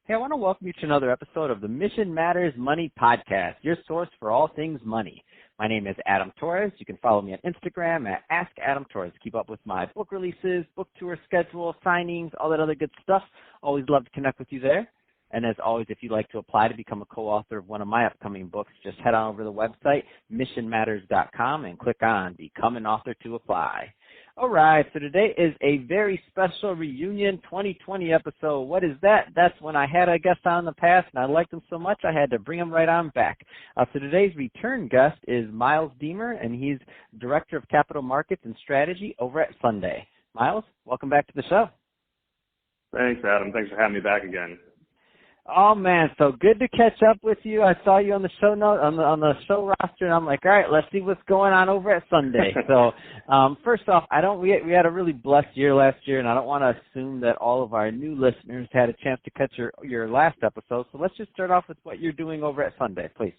Hey, I want to welcome you to another episode of the Mission Matters Money Podcast, your source for all things money. My name is Adam Torres. You can follow me on Instagram at AskAdamTorres. Keep up with my book releases, book tour schedule, signings, all that other good stuff. Always love to connect with you there. And as always, if you'd like to apply to become a co-author of one of my upcoming books, just head on over to the website, missionmatters.com, and click on Become an Author to apply. All right, so today is a very special reunion 2020 episode. What is that? That's when I had a guest on in the past, and I liked him so much I had to bring him right on back. So today's return guest is Miles Deamer, and he's Director of Capital Markets and Strategy over at Sundae. Miles, welcome back to the show. Thanks, Adam. Thanks for having me back again. Oh man, so good to catch up with you. I saw you on the show note on the show roster, and I'm like, all right, let's see what's going on over at Sundae. So, first off, we had a really blessed year last year, and I don't want to assume that all of our new listeners had a chance to catch your last episode. So let's just start off with what you're doing over at Sundae, please.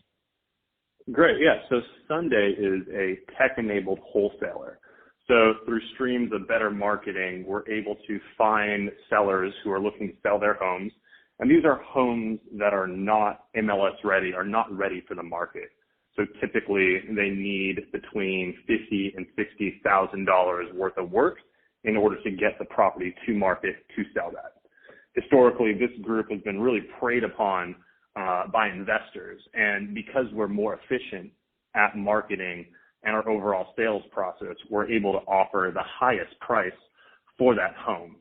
Great, yeah. So Sundae is a tech-enabled wholesaler. So through streams of better marketing, we're able to find sellers who are looking to sell their homes. And these are homes that are not MLS ready, are not ready for the market. So typically they need between $50,000 and $60,000 worth of work in order to get the property to market to sell that. Historically, this group has been really preyed upon by investors. And because we're more efficient at marketing and our overall sales process, we're able to offer the highest price for that home.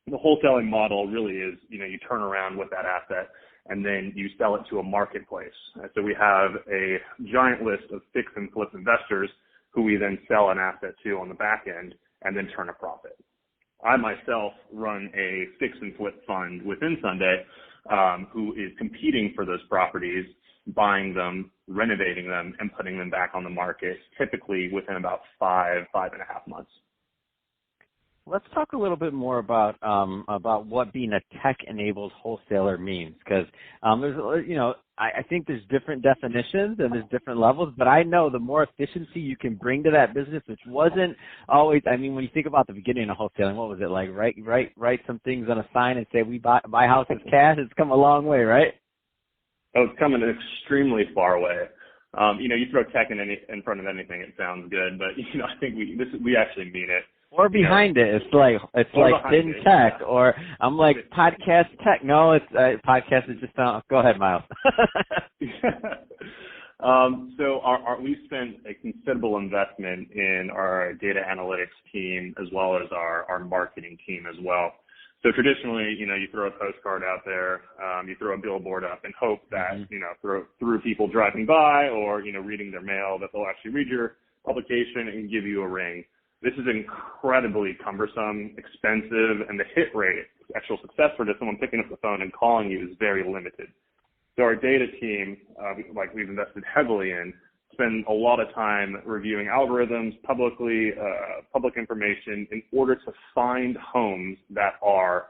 The wholesaling model really is, you turn around with that asset and then you sell it to a marketplace. So we have a giant list of fix and flip investors who we then sell an asset to on the back end and then turn a profit. I myself run a fix and flip fund within Sundae who is competing for those properties, buying them, renovating them, and putting them back on the market, typically within about 5.5 months. Let's talk a little bit more about what being a tech-enabled wholesaler means, because I think there's different definitions and there's different levels, but I know the more efficiency you can bring to that business, which wasn't always. I mean, when you think about the beginning of wholesaling, what was it like? Write some things on a sign and say we buy houses cash. It's come a long way, right? Oh, it's come an extremely far way. You throw tech in front of anything, it sounds good, but I think we actually mean it. Or behind it, it's like thin tech, yeah. Or I'm like podcast tech. No, it's podcast is just go ahead, Miles. So we spent a considerable investment in our data analytics team as well as our marketing team as well. So traditionally, you throw a postcard out there, you throw a billboard up and hope that, through people driving by or, reading their mail, that they'll actually read your publication and give you a ring. This is incredibly cumbersome, expensive, and the hit rate, actual success rate of someone picking up the phone and calling you is very limited. So our data team, we've invested heavily in, spend a lot of time reviewing algorithms, public information in order to find homes that are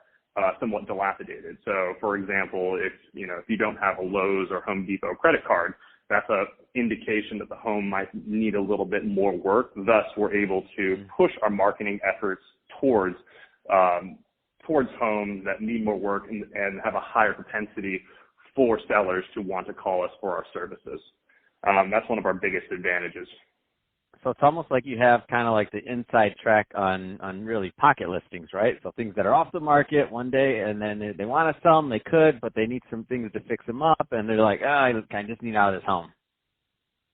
somewhat dilapidated. So, for example, if you don't have a Lowe's or Home Depot credit card, that's an indication that the home might need a little bit more work. Thus, we're able to push our marketing efforts towards homes that need more work and have a higher propensity for sellers to want to call us for our services. That's one of our biggest advantages. So it's almost like you have kind of like the inside track on really pocket listings, right? So things that are off the market one day and then they want to sell them, they could, but they need some things to fix them up and they're like, I just need out of this home.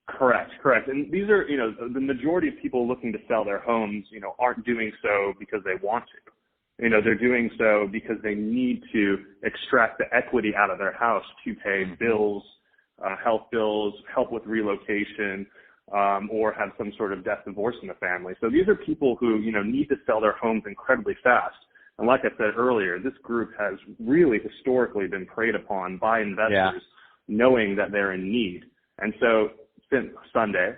Correct. And these are, the majority of people looking to sell their homes, aren't doing so because they want to. They're doing so because they need to extract the equity out of their house to pay bills, health bills, help with relocation, or have some sort of death divorce in the family. So these are people who, need to sell their homes incredibly fast. And like I said earlier, this group has really historically been preyed upon by investors knowing that they're in need. And so since Sundae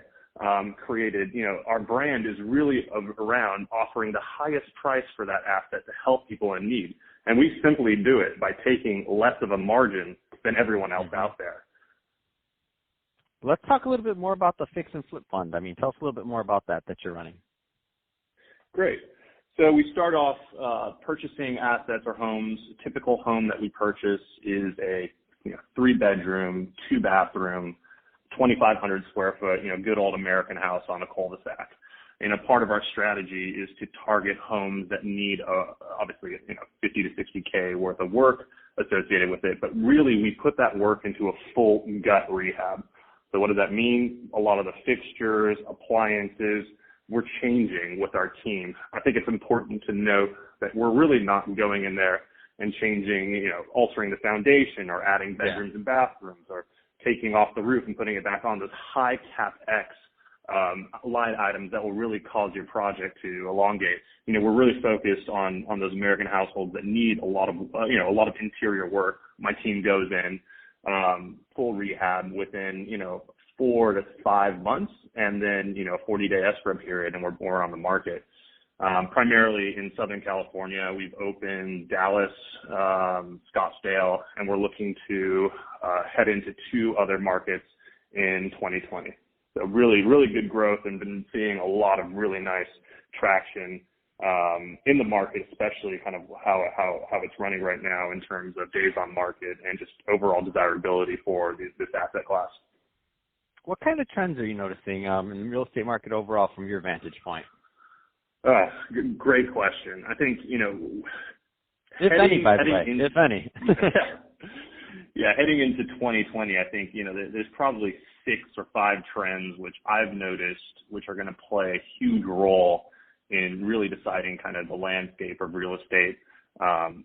created, our brand is really around offering the highest price for that asset to help people in need. And we simply do it by taking less of a margin than everyone else out there. Let's talk a little bit more about the Fix and Flip Fund. Tell us a little bit more about that you're running. Great. So we start off purchasing assets or homes. A typical home that we purchase is a 3-bedroom, 2-bathroom, 2,500 square foot, good old American house on a cul-de-sac. And a part of our strategy is to target homes that need obviously 50 to 60K worth of work associated with it. But really, we put that work into a full gut rehab. So what does that mean? A lot of the fixtures, appliances, we're changing with our team. I think it's important to note that we're really not going in there and changing, altering the foundation or adding bedrooms and bathrooms or taking off the roof and putting it back on. Those high CapEx line items that will really cause your project to elongate. We're really focused on those American households that need a lot of interior work. My team goes in full rehab within 4 to 5 months, and then 40-day escrow period, and we're on the market. Primarily in Southern California, we've opened Dallas, Scottsdale, and we're looking to head into 2 other markets in 2020. So really, really good growth, and been seeing a lot of really nice traction in the market, especially kind of how it's running right now in terms of days on market and just overall desirability for this asset class. What kind of trends are you noticing in the real estate market overall from your vantage point? Great question. I think, if any, by the way, if any. Yeah, heading into 2020, I think, there's probably 6 or 5 trends which I've noticed which are going to play a huge role in really deciding kind of the landscape of real estate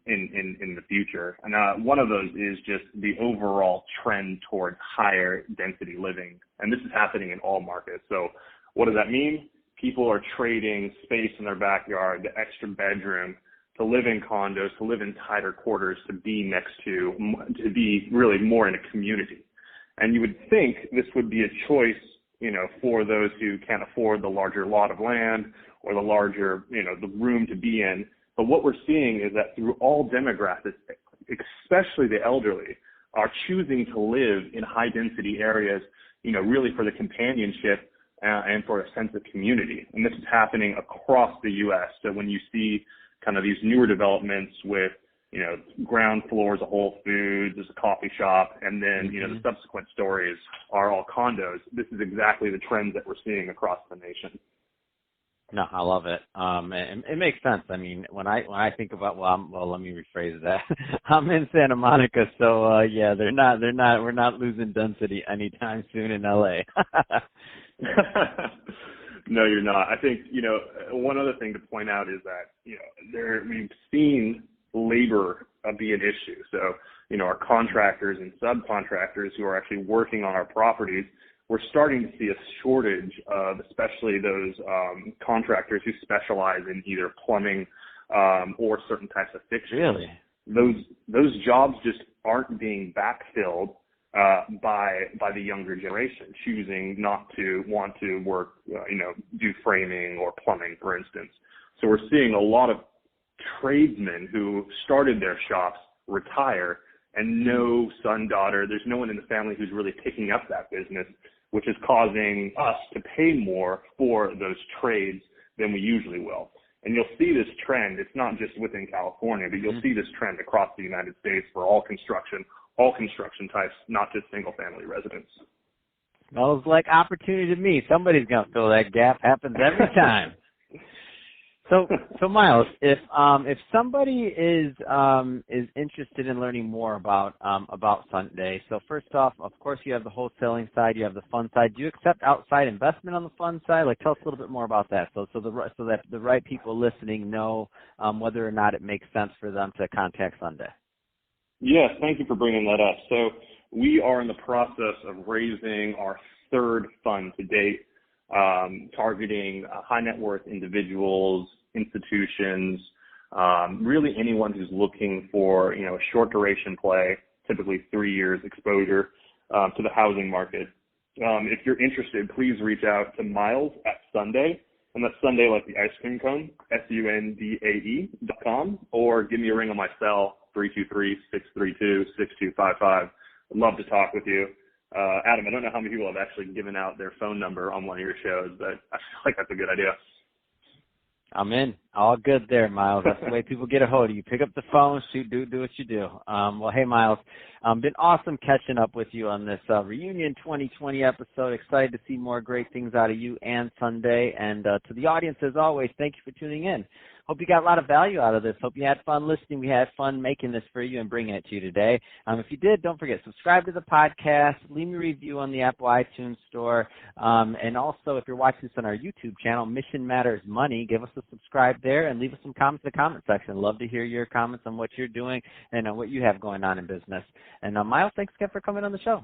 in the future. And one of those is just the overall trend toward higher density living. And this is happening in all markets. So what does that mean? People are trading space in their backyard, the extra bedroom, to live in condos, to live in tighter quarters, to be really more in a community. And you would think this would be a choice, for those who can't afford the larger lot of land or the larger, the room to be in. But what we're seeing is that through all demographics, especially the elderly, are choosing to live in high density areas, really for the companionship and for a sense of community. And this is happening across the U.S. So when you see kind of these newer developments with, ground floors, a Whole Foods, there's a coffee shop, and then, the subsequent stories are all condos, this is exactly the trends that we're seeing across the nation. No, I love it. It makes sense. I mean, when I think about, let me rephrase that. I'm in Santa Monica, so we're not losing density anytime soon in LA. No, you're not. I think, one other thing to point out is that, we've seen labor be an issue. So, our contractors and subcontractors who are actually working on our properties, we're starting to see a shortage of especially those contractors who specialize in either plumbing or certain types of fixtures. Really? Those jobs just aren't being backfilled by the younger generation, choosing not to want to work, do framing or plumbing, for instance. So we're seeing a lot of tradesmen who started their shops retire, and no son, daughter, there's no one in the family who's really picking up that business, which is causing us to pay more for those trades than we usually will. And you'll see this trend. It's not just within California, but you'll see this trend across the United States for all construction types, not just single-family residents. Smells like opportunity to me. Somebody's going to fill that gap. Happens every time. So Miles, if somebody is interested in learning more about Sundae, so first off, of course, you have the wholesaling side, you have the fund side. Do you accept outside investment on the fund side? Like, tell us a little bit more about that, so that the right people listening know whether or not it makes sense for them to contact Sundae. Yes, thank you for bringing that up. So we are in the process of raising our 3rd fund to date, targeting high net worth individuals, institutions, really anyone who's looking for, a short duration play, typically 3 years exposure to the housing market. If you're interested, please reach out to Miles at Sundae, and that's Sundae like the ice cream cone, SUNDAE.com, or give me a ring on my cell, 323-632-6255. I'd love to talk with you. Adam, I don't know how many people have actually given out their phone number on one of your shows, but I feel like that's a good idea. I'm in. All good there, Miles. That's the way people get a hold of you. Pick up the phone, shoot, do what you do. Well, hey, Miles, been awesome catching up with you on this reunion 2020 episode. Excited to see more great things out of you and Sundae. And to the audience, as always, thank you for tuning in. Hope you got a lot of value out of this. Hope you had fun listening. We had fun making this for you and bringing it to you today. If you did, don't forget, subscribe to the podcast, leave me a review on the Apple iTunes Store, and also if you're watching this on our YouTube channel, Mission Matters Money, give us a subscribe there and leave us some comments in the comment section. Love to hear your comments on what you're doing and on what you have going on in business. And Miles, thanks again for coming on the show.